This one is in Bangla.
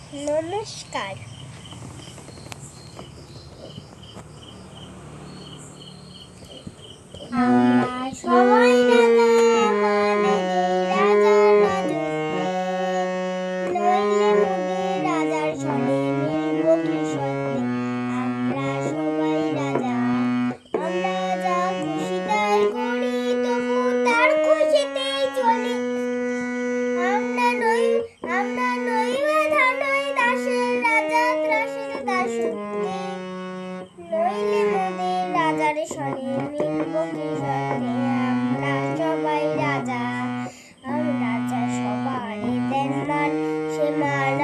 নমস্কার। আমরা সবাই রাজা, আমাদের রাজার রাজত্বে, নইলে মোদের রাজার সনে মিলব কি সত্যে। আমরা সবাই রাজা, আমরা যা খুশি তাই করি, তবু তার খুশিতেই চলি। আমরা নই বাঁধা, নই দাসের রাজা, ত্রাসের দাসত্বে, নইলে মোদের রাজার সনে মিলব কি সত্যে। আমরা সবাই রাজা, আমরা রাজা সবারই দেন মান, সে মান